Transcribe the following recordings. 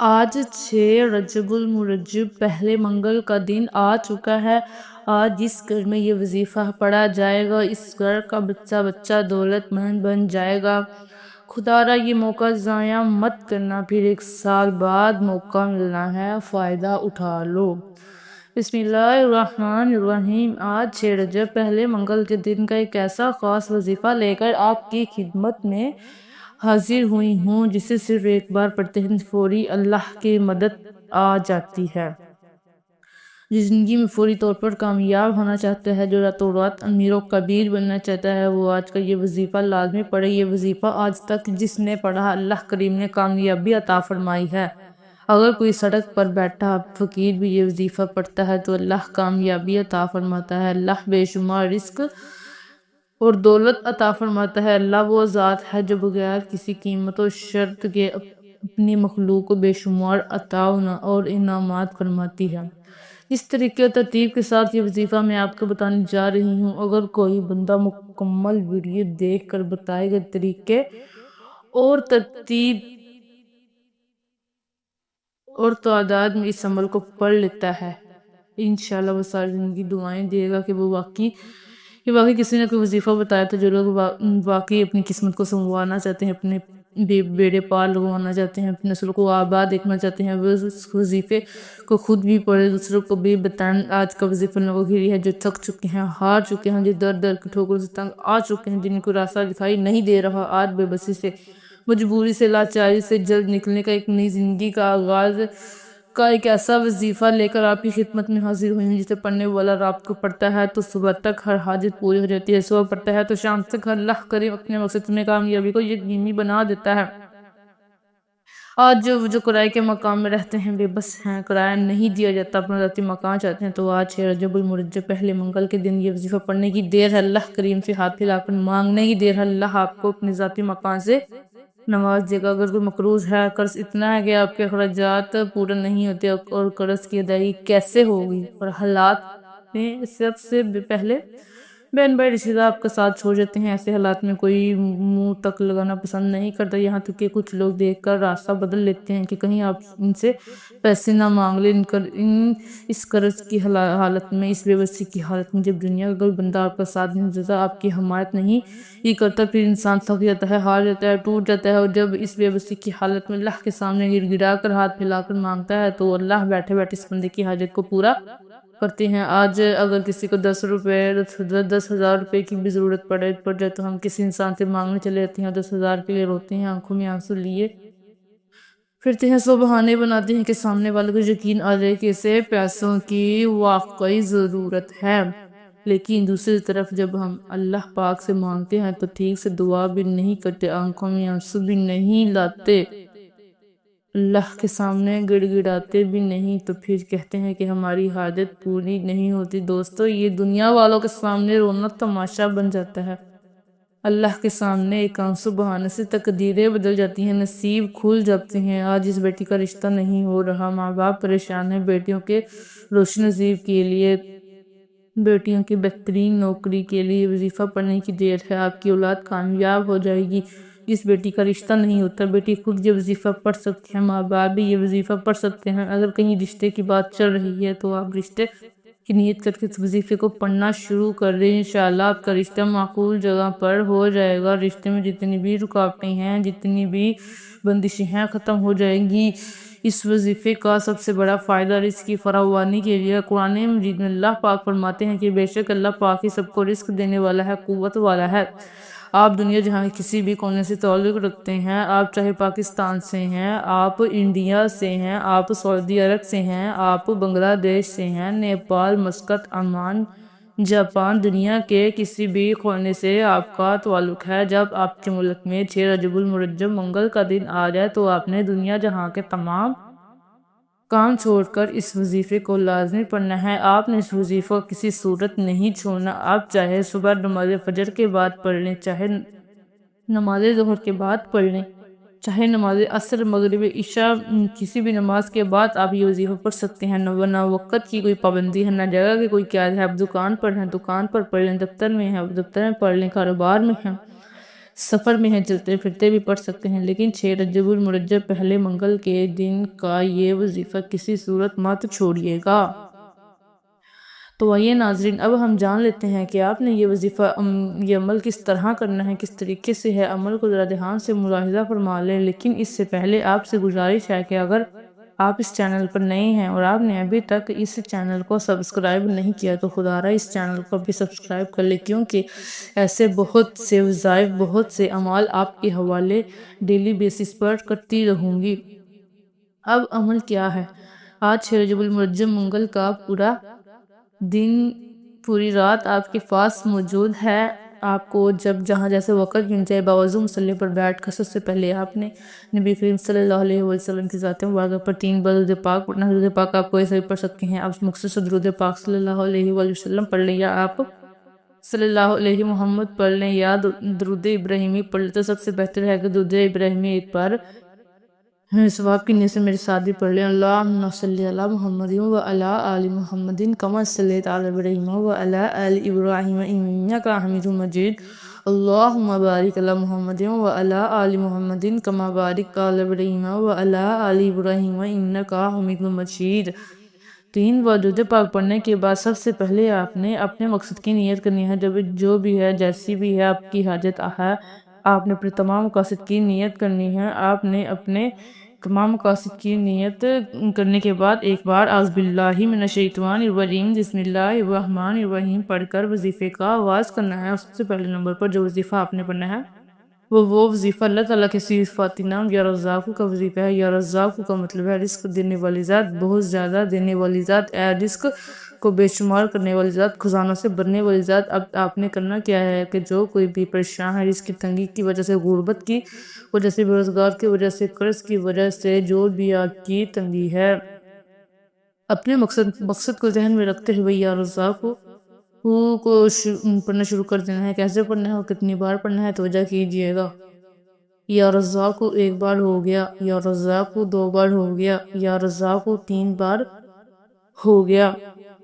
آج 6 رجب المرجب پہلے منگل کا دن آ چکا ہے۔ آج جس گھر میں یہ وظیفہ پڑھا جائے گا اس گھر کا بچہ بچہ دولت مند بن جائے گا۔ خدا را یہ موقع ضائع مت کرنا، پھر 1 سال بعد موقع ملنا ہے، فائدہ اٹھا لو۔ بسم اللہ الرحمن الرحیم۔ آج 6 رجب پہلے منگل کے دن کا ایک ایسا خاص وظیفہ لے کر آپ کی خدمت میں حاضر ہوئی ہوں جسے صرف ایک بار پڑھتے ہیں فوری اللہ کی مدد آ جاتی ہے۔ جس زندگی میں فوری طور پر کامیاب ہونا چاہتا ہے، جو راتوں رات امیر و کبیر بننا چاہتا ہے، وہ آج کا یہ وظیفہ لازمی پڑھے۔ یہ وظیفہ آج تک جس نے پڑھا اللہ کریم نے کامیابی عطا فرمائی ہے۔ اگر کوئی سڑک پر بیٹھا فقیر بھی یہ وظیفہ پڑھتا ہے تو اللہ کامیابی عطا فرماتا ہے۔ اللہ بے شمار رزق اور دولت عطا فرماتا ہے۔ اللہ وہ ذات ہے جو بغیر کسی قیمت و شرط کے اپنی مخلوق کو بے شمار عطا اور انعامات فرماتی ہے۔ اس طریقے اور ترتیب کے ساتھ یہ وظیفہ میں آپ کو بتانے جا رہی ہوں۔ اگر کوئی بندہ مکمل ویڈیو دیکھ کر بتائے گئے طریقے اور ترتیب اور تعداد میں اس عمل کو پڑھ لیتا ہے، انشاءاللہ وہ ساری زندگی دعائیں دے گا کہ وہ واقعی کسی نے کوئی وظیفہ بتایا تھا۔ جو لوگ واقعی اپنی قسمت کو سنوارنا چاہتے ہیں، اپنے بیڑے پار لگوانا چاہتے ہیں، اپنے نسل کو آباد دیکھنا چاہتے ہیں، وہ اس وظیفے کو خود بھی پڑھے، دوسروں کو بھی بتائیں۔ آج کا وظیفہ لوگوں کے لیے ہے جو تھک چکے ہیں، ہار چکے ہیں، جو در در کی ٹھوکروں سے تنگ آ چکے ہیں، جن کو راستہ دکھائی نہیں دے رہا۔ آج بے بسی سے، مجبوری سے، لاچاری سے جلد نکلنے کا، ایک نئی زندگی کا آغاز کا ایک ایسا وظیفہ لے کر آپ کی خدمت میں حاضر ہوئی ہوں جسے پڑھنے والا رات کو پڑھتا ہے تو صبح تک ہر حاجت پوری ہو جاتی ہے، صبح پڑھتا ہے تو شام تک اللہ کریم اپنے مقصد میں کامیابی کو یقینی بنا دیتا ہے۔ آج جو کرائے کے مقام میں رہتے ہیں، بے بس ہیں، کرایہ نہیں دیا جاتا، اپنا ذاتی مکان چاہتے ہیں، تو آج 6 رجب المرجب پہلے منگل کے دن یہ وظیفہ پڑھنے کی دیر ہے۔ اللہ کریم سے ہاتھ پھیلا کر مانگنے کی دیر ہے، اللہ آپ کو اپنے ذاتی مکان سے نواز دے گا۔ اگر کوئی مقروض ہے، قرض اتنا ہے کہ آپ کے اخراجات پورے نہیں ہوتے اور قرض کی ادائیگی کیسے ہوگی، اور حالات میں سب سے پہلے بہن بھائی رشتہ دار آپ کا ساتھ چھوڑ جاتے ہیں، ایسے حالات میں کوئی منہ تک لگانا پسند نہیں کرتا، یہاں تک کہ کچھ لوگ دیکھ کر راستہ بدل لیتے ہیں کہ کہیں آپ ان سے پیسے نہ مانگ لیں۔ اس قرض کی حالت میں، اس بے بسی کی حالت میں، جب دنیا کا کوئی بندہ آپ کا ساتھ نہیں دیتا، آپ کی حمایت نہیں ہی کرتا، پھر انسان تھک جاتا ہے، ہار جاتا ہے، ٹوٹ جاتا ہے، اور جب اس بے بسی کی حالت میں اللہ کے سامنے گر گڑا کر ہاتھ پھیلا کر مانگتا ہے تو اللہ بیٹھے بیٹھے اس بندے کی حاجت کو پورا کرتے ہیں۔ آج اگر کسی کو 10,000 روپے کی بھی ضرورت پڑ جائے تو ہم کسی انسان سے مانگنے چلے جاتے ہیں، 10,000 کے لیے روتے ہیں، آنکھوں میں آنسو لیے پھرتے ہیں، سو بہانے بناتے ہیں کہ سامنے والے کو یقین آ جائے کہ اسے پیسوں کی واقعی ضرورت ہے۔ لیکن دوسری طرف جب ہم اللہ پاک سے مانگتے ہیں تو ٹھیک سے دعا بھی نہیں کرتے، آنکھوں میں آنسو بھی نہیں لاتے، اللہ کے سامنے گڑ گڑاتے بھی نہیں، تو پھر کہتے ہیں کہ ہماری حاجت پوری نہیں ہوتی۔ دوستو، یہ دنیا والوں کے سامنے رونا تماشا بن جاتا ہے، اللہ کے سامنے ایک آنسو بہانے سے تقدیریں بدل جاتی ہیں، نصیب کھل جاتے ہیں۔ آج اس بیٹی کا رشتہ نہیں ہو رہا، ماں باپ پریشان ہیں، بیٹیوں کے روشن نصیب کے لیے، بیٹیوں کی بہترین نوکری کے لیے وظیفہ پڑھنے کی دیر ہے، آپ کی اولاد کامیاب ہو جائے گی۔ جس بیٹی کا رشتہ نہیں ہوتا، بیٹی خود یہ وظیفہ پڑھ سکتی ہے، ماں باپ بھی یہ وظیفہ پڑھ سکتے ہیں۔ اگر کہیں رشتے کی بات چل رہی ہے تو آپ رشتے کی نیت کر کے اس وظیفے کو پڑھنا شروع کر دیں، انشاءاللہ آپ کا رشتہ معقول جگہ پر ہو جائے گا۔ رشتے میں جتنی بھی رکاوٹیں ہیں، جتنی بھی بندشیں ہیں، ختم ہو جائیں گی۔ اس وظیفے کا سب سے بڑا فائدہ رزق کی فراوانی کے لیے۔ قرآن مجید میں اللہ پاک فرماتے ہیں کہ بے شک اللہ پاک ہی سب کو رزق دینے والا ہے، قوت والا ہے۔ آپ دنیا جہاں کے کسی بھی کونے سے تعلق رکھتے ہیں، آپ چاہے پاکستان سے ہیں، آپ انڈیا سے ہیں، آپ سعودی عرب سے ہیں، آپ بنگلہ دیش سے ہیں، نیپال، مسقط، عمان، جاپان، دنیا کے کسی بھی کونے سے آپ کا تعلق ہے، جب آپ کے ملک میں 6 رجب المرجب منگل کا دن آ جائے تو آپ نے دنیا جہاں کے تمام کام چھوڑ کر اس وظیفے کو لازمی پڑھنا ہے۔ آپ نے اس وظیفے کو کسی صورت نہیں چھوڑنا۔ آپ چاہے صبح نماز فجر کے بعد پڑھ لیں، چاہے نماز ظہر کے بعد پڑھ لیں، چاہے نماز عصر، مغرب، عشاء، کسی بھی نماز کے بعد آپ یہ وظیفہ پڑھ سکتے ہیں۔ نہ وقت کی کوئی پابندی ہے، نہ جگہ کی کوئی قید ہے۔ آپ دکان پر ہیں، دکان پر پڑھ لیں، دفتر میں ہیں، دفتر میں پڑھ لیں، کاروبار میں ہیں، سفر میں ہیں چلتے پھرتے بھی پڑھ سکتے ہیں، لیکن 6 رجب المرجب پہلے منگل کے دن کا یہ وظیفہ کسی صورت مت چھوڑیے گا۔ تو آئیے ناظرین، اب ہم جان لیتے ہیں کہ آپ نے یہ وظیفہ یہ عمل کس طرح کرنا ہے، کس طریقے سے ہے۔ عمل کو ذرا دھیان سے ملاحظہ فرما لیں، لیکن اس سے پہلے آپ سے گزارش ہے کہ اگر آپ اس چینل پر نئے ہیں اور آپ نے ابھی تک اس چینل کو سبسکرائب نہیں کیا تو خدا رہا اس چینل کو بھی سبسکرائب کر لیں، کیونکہ ایسے بہت سے وظائف، بہت سے اعمال آپ کے حوالے ڈیلی بیسس پر کرتی رہوں گی۔ اب عمل کیا ہے؟ آج 6 رجب المرجب منگل کا پورا دن، پوری رات آپ کے پاس موجود ہے۔ آپ کو جب جہاں جیسے وقت مل جائے باوضو مصلی پر بیٹھ کر سب سے پہلے آپ نے نبی کریم صلی اللہ علیہ وسلم کی ذات مبارکہ پر 3 بار درود پاک پڑھنا۔ درود پاک آپ کوئی سے بھی پڑھ سکتے ہیں، آپ مختصر درود پاک صلی اللہ علیہ وسلم پڑھ لیں، یا آپ صلی اللہ علیہ محمد پڑھ لیں، یا درود ابراہیمی پڑھ لیں۔ تو سب سے بہتر ہے کہ درود ابراہیمی ایک بار ثواب کی نیت سے میرے ساتھ بھی پڑھ لیں۔ اللہم صلی علی محمد و علی آل محمد کما صلیت علی ابراہیم و علی آل ابراہیم انک حمید مجید۔ اللہم بارک علی محمد و علی آل محمد کما بارکت علی ابراہیم و علی آل ابراہیم انک حمید مجید۔ 3 بار درود پاک پڑھنے کے بعد سب سے پہلے آپ نے اپنے مقصد کی نیت کرنی ہے، جو بھی ہے، جیسی بھی ہے آپ کی حاجت ہے، آپ نے اپنے تمام مقاصد کی نیت کرنی ہے۔ آپ نے اپنے تمام مقاصد کی نیت کرنے کے بعد ایک بار اعوذ باللہ من الشیطان الرجیم بسم اللہ الرحمن الرحیم پڑھ کر وظیفے کا آغاز کرنا ہے۔ سب سے پہلے نمبر پر جو وظیفہ آپ نے پڑھنا ہے وہ وظیفہ اللہ تعالیٰ کے صفاتی نام یا رزاق کا وظیفہ ہے۔ یا رزاق کا مطلب ہے رزق دینے والی ذات، بہت زیادہ دینے والی ذات، اے رزق کو بے شمار کرنے والی ذات، خزانوں سے بھرنے والی ذات۔ اب آپ نے کرنا کیا ہے کہ جو کوئی بھی پریشان ہے، رزق کی تنگی کی وجہ سے، غربت کی وجہ سے، بے روزگار کی وجہ سے، قرض کی وجہ سے، جو بھی آپ کی تنگی ہے، اپنے مقصد کو ذہن میں رکھتے ہوئے یا رزاق کو پڑھنا شروع کر دینا ہے۔ کیسے پڑھنا ہے اور کتنی بار پڑھنا ہے توجہ کیجئے گا۔ یا رزاق کو 1 بار ہو گیا، یا رزاق کو 2 بار ہو گیا، یا رزاق کو 3 بار ہو گیا۔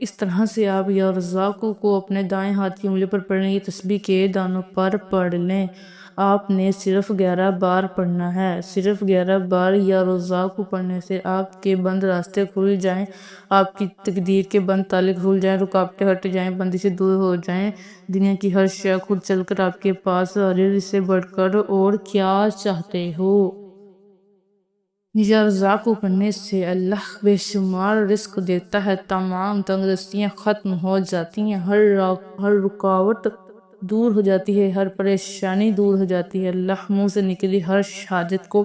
اس طرح سے آپ یا رزاق کو اپنے دائیں ہاتھ کی انگلی پر پڑھنے کی تسبیح کے دانوں پر پڑھ لیں۔ آپ نے صرف 11 بار پڑھنا ہے۔ صرف 11 بار یا رزاق کو پڑھنے سے آپ کے بند راستے کھل جائیں، آپ کی تقدیر کے بند تالے کھل جائیں، رکاوٹیں ہٹ جائیں، بندشیں دور ہو جائیں، دنیا کی ہر شے خود چل کر آپ کے پاس آئے۔ اس سے بڑھ کر اور کیا چاہتے ہو؟ یا رزاق کو پڑھنے سے اللہ بے شمار رزق دیتا ہے، تمام تندرستیاں ختم ہو جاتی ہیں، ہر رکاوٹ دور ہو جاتی ہے، ہر پریشانی دور ہو جاتی ہے، اللہ منہ سے نکلی ہر حاجت کو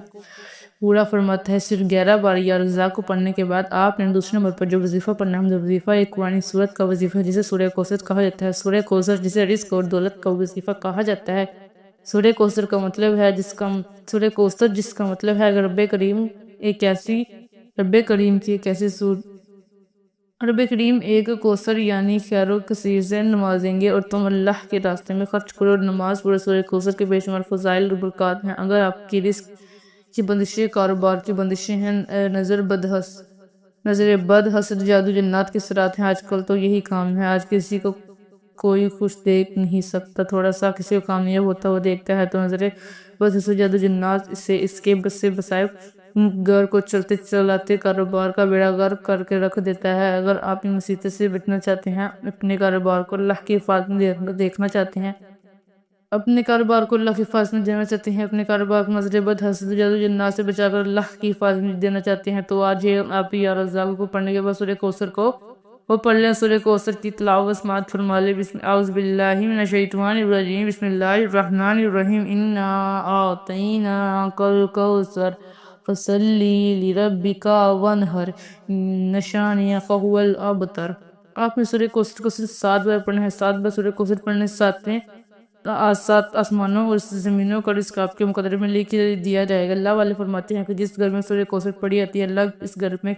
پورا فرماتا ہے۔ صرف 11 بار یا رزاق کو پڑھنے کے بعد آپ نے دوسرے نمبر پر جو وظیفہ پڑھنا ہے، وظیفہ ایک قرآن سورت کا وظیفہ ہے جسے سورہ کوثر کہا جاتا ہے۔ سورہ کوثر جسے رزق اور دولت کا وظیفہ کہا جاتا ہے۔ سورہ کوثر کا مطلب ہے سورہ کوثر جس کا مطلب ہے رب کریم کی ایک ایسی رب کریم ایک کوثر یعنی خیر و کثیر سے نوازیں گے اور تم اللہ کے راستے میں خرچ کرو اور نماز پڑھو۔ سورہ کوثر کے بے شمار فضائل اور برکات ہیں۔ اگر آپ کی رزق کی بندشیں، کاروبار کی بندشیں ہیں، نظر بد، حسد، جادو، جنات کے اثرات ہیں، آج کل تو یہی کام ہے۔ آج کسی کو کوئی خوش دیکھ نہیں سکتا، تھوڑا سا کسی کو کامیاب ہوتا ہوا دیکھتا ہے تو نظر بد، حسد، جادو، جنات اس کے بس سے بسائے گھر کو چلتے چلاتے کاروبار کا بیڑا غرق کر کے رکھ دیتا ہے۔ اگر آپ ان مصیبتوں سے بچنا چاہتے ہیں، اپنے کاروبار کو اللہ کی حفاظت میں دیکھنا چاہتے ہیں، اپنے کاروبار کو اللہ کی حفاظت میں دینا چاہتے ہیں، اپنے کاروبار کو نظر بد، حسد، جادو، جنات سے بچا کر اللہ کی حفاظت میں دینا چاہتے ہیں، تو آج آپ یا رزاق کو پڑھنے کے بعد سورہ کوثر کو پڑھ لیں۔ سورہ کوثر کی تلاوت سماعت فرما لیں۔ اعوذ باللہ من الشیطان الرجیم بسم اللہ الرحمن الرحیم انا اعطیناک الکوثر فصلی لربک وانحر ان شانئک هو الابتر۔ آپ نے سورہ کوثر کو صرف 7 بار پڑھنا ہے۔ 7 بار سورہ کوثر پڑھنے سے 7 آسمانوں اور زمینوں کا رزق آپ کے مقدر میں لکھ دیا جائے گا۔ اللہ والے فرماتے ہیں کہ جس گھر میں سورہ کوثر پڑھی جاتی ہے، اللہ اس گھر میں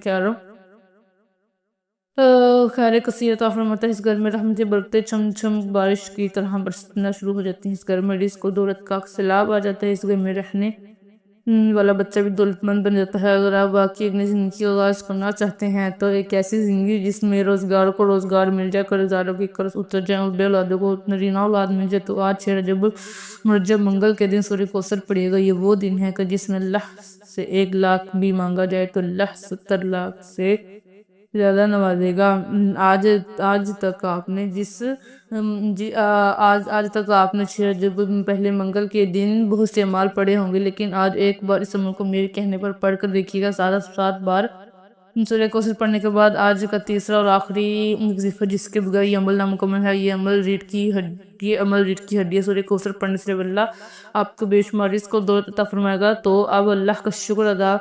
خیر کثیر عطا فرماتا ہے۔ اس گھر میں رحمتیں برکتیں چھم چھم بارش کی طرح برسنا شروع ہو جاتی ہیں۔ اس گھر میں رزق و دولت کا سیلاب آ جاتا ہے۔ اس گھر میں رہنے والا بچہ بھی دولت مند بن جاتا ہے۔ اگر آپ واقعی اپنی زندگی کا آغاز کرنا چاہتے ہیں تو ایک ایسی زندگی جس میں روزگار کو روزگار مل جائے، قرض داروں کی قرض اتر جائے اور بے اولادوں کو نرینہ اولاد مل جائے، تو آج 6 رجب المرجب منگل کے دن سورہ کوثر پڑھیے گا۔ یہ وہ دن ہے کہ جس میں اللہ سے 1 لاکھ بھی مانگا جائے تو اللہ 70 لاکھ سے زیادہ نوازے گا۔ آج تک آپ نے آج تک آپ نے 6 رجب پہلے منگل کے دن بہت سے اعمال پڑھے ہوں گے، لیکن آج ایک بار اس عمل کو میرے کہنے پر پڑھ کر دیکھیے گا۔ 7 بار سورہ کوثر پڑھنے کے بعد آج کا تیسرا اور آخری وظیفہ جس کے بغیر یہ عمل نامکمل ہے، یہ عمل ریڑھ کی ہڈی ہے۔ سورہ کوثر پڑھنے سے اللہ آپ کو بے شمار رزق اور دولت عطا فرمائے گا۔ تو اب اللہ کا شکر ادا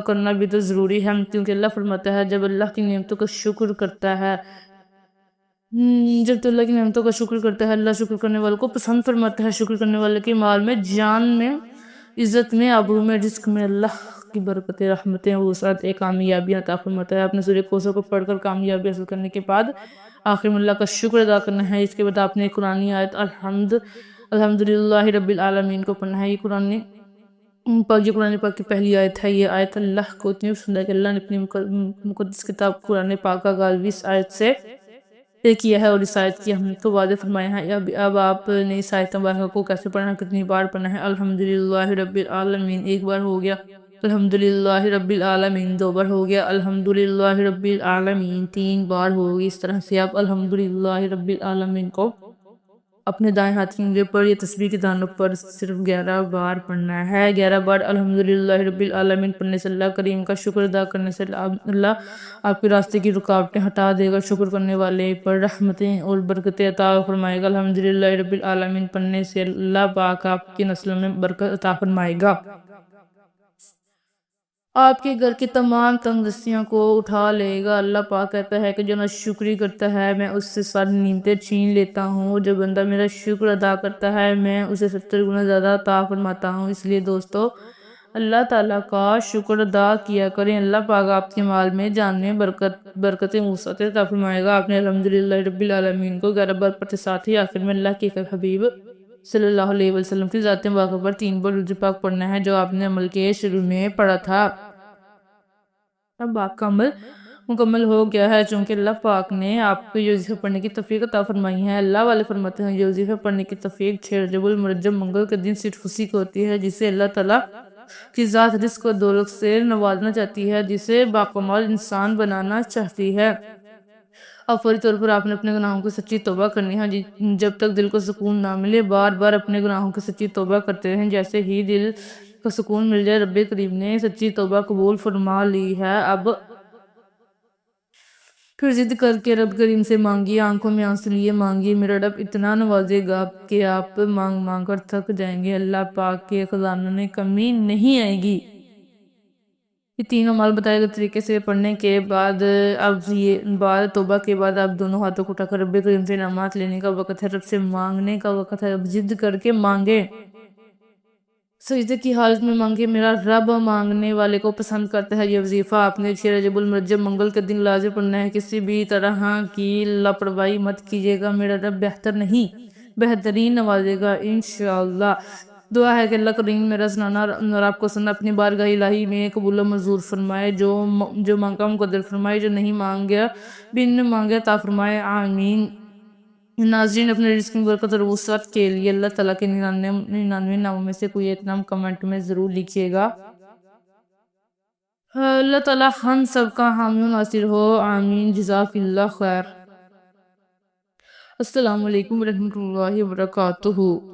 کرنا بھی تو ضروری ہے، کیونکہ اللہ فرماتا ہے جب اللہ کی نعمتوں کا شکر کرتا ہے اللہ شکر کرنے والوں کو پسند فرماتا ہے۔ شکر کرنے والے کے مال میں، جان میں، عزت میں، آبرو میں، رزق میں اللہ کی برکتیں، رحمتیں، وسعت، کامیابیاں عطا فرماتا ہے۔ آپ نے سورہ کوثر کو پڑھ کر کامیابی حاصل کرنے کے بعد آخر میں اللہ کا شکر ادا کرنا ہے۔ اس کے بعد آپ نے قرآنی آیت الحمدللہ رب العالمین کو پڑھنا ہے۔ یہ قرآن پاک کی پہلی آیت ہے۔ یہ آیت اللہ کو اتنی پسند ہے کہ اللہ نے اپنی مقدس کتاب قرآن پاک کا آغاز بھی اس آیت سے کیا ہے، اور اس آیت کی اہمیت کو واضح فرمایا ہے۔ اب آپ نے اس آیت مبارکہ کو کیسے پڑھنا ہے، کتنی بار پڑھنا ہے؟ الحمدللہ رب العالمین 1 بار ہو گیا، الحمدللہ رب العالمین 2 بار ہو گیا، الحمدللہ رب العالمین 3 بار ہو گئی۔ اس طرح سے آپ الحمدللہ رب العالمین کو اپنے دائیں ہاتھ کی انگلی پر یا تسبیح کے دانوں پر صرف 11 بار پڑھنا ہے۔ 11 بار الحمدللہ رب العالمین پڑھنے سے اللہ کریم کا شکر ادا کرنے سے اللہ آپ کے راستے کی رکاوٹیں ہٹا دے گا، شکر کرنے والے پر رحمتیں اور برکتیں عطا فرمائے گا۔ الحمدللہ رب العالمین پڑھنے سے اللہ پاک آپ کی نسلوں میں برکت عطا فرمائے گا، آپ کے گھر کی تمام تنگدستیاں کو اٹھا لے گا۔ اللہ پاک کہتا ہے کہ جو ناشکری کرتا ہے میں اس سے ساری نعمتیں چھین لیتا ہوں، جو بندہ میرا شکر ادا کرتا ہے میں اسے 70 گنا زیادہ عطا فرماتا ہوں۔ اس لیے دوستو اللہ تعالیٰ کا شکر ادا کیا کریں۔ اللہ پاک آپ کے مال میں، جان میں برکتیں، وسعتیں عطا فرمائے گا۔ آپ نے الحمدللہ رب العالمین کو 11 بار پڑھتے ساتھ ہی آخر میں اللہ کے حبیب صلی اللہ علیہ وسلم کی ذات مبارکہ پر 3 بار درود پاک پڑھنا ہے، جو آپ نے عمل کے شروع میں پڑھا تھا۔ اب آپ کا عمل مکمل ہو گیا ہے، چونکہ اللہ پاک نے آپ کو یہ وظیفہ پڑھنے کی توفیق عطا فرمائی ہے۔ اللہ والے فرماتے ہیں یہ وظیفہ پڑھنے کی توفیق 6 رجب المرجب منگل کے دن صرف اسی کو ہوتی ہے جسے اللہ تعالیٰ کی ذات رزق و دولت سے نوازنا چاہتی ہے، جسے باکمال انسان بنانا چاہتی ہے۔ اب فوری طور پر آپ نے اپنے گناہوں کی سچی توبہ کرنی ہے، جب تک دل کو سکون نہ ملے بار بار اپنے گناہوں کی سچی توبہ کرتے رہیں۔ جیسے ہی دل کو سکون مل جائے رب کریم نے سچی توبہ قبول فرما لی ہے، اب پھر ضد کر کے رب کریم سے مانگیے، آنکھوں میں آنسو لیے مانگیے، میرا رب اتنا نوازے گا کہ آپ مانگ مانگ کر تھک جائیں گے۔ اللہ پاک کے خزانوں میں کمی نہیں آئے گی۔ یہ 3 اعمال بتائے گئے طریقے سے پڑھنے کے بعد بعد توبہ کے بعد آپ دونوں ہاتھوں کو اٹھا کر رب کریم سے انعامات لینے کا وقت ہے، رب سے مانگنے کا وقت ہے۔ اب ضد کر کے مانگے، سجدے کی حالت میں مانگے، میرا رب مانگنے والے کو پسند کرتا ہے۔ یہ وظیفہ آپ نے 6 رجب المرجب منگل کے دن لازم پڑھنا ہے، کسی بھی طرح کی لاپرواہی مت کیجیے گا، میرا رب بہتر نہیں بہترین نوازے گا انشاءاللہ۔ دعا ہے کہ اللہ کریم میرا سنانا اور آپ کو سننا اپنی بارگاہ الہی میں قبول و منظور فرمائے، جو مانگا مقدر فرمائے، جو نہیں مانگیا بن مانگے عطا فرمائے، آمین۔ ناظرین اپنے رزق میں برکت اور وسعت کے لیے اللہ تعالیٰ کے 99 ناموں میں سے کوئی ایک نام کمنٹ میں ضرور لکھیے گا۔ اللہ تعالیٰ ہم سب کا حامی و ناصر ہو، آمین۔ جزاک اللہ خیر۔ السلام علیکم ورحمۃ اللہ وبرکاتہ۔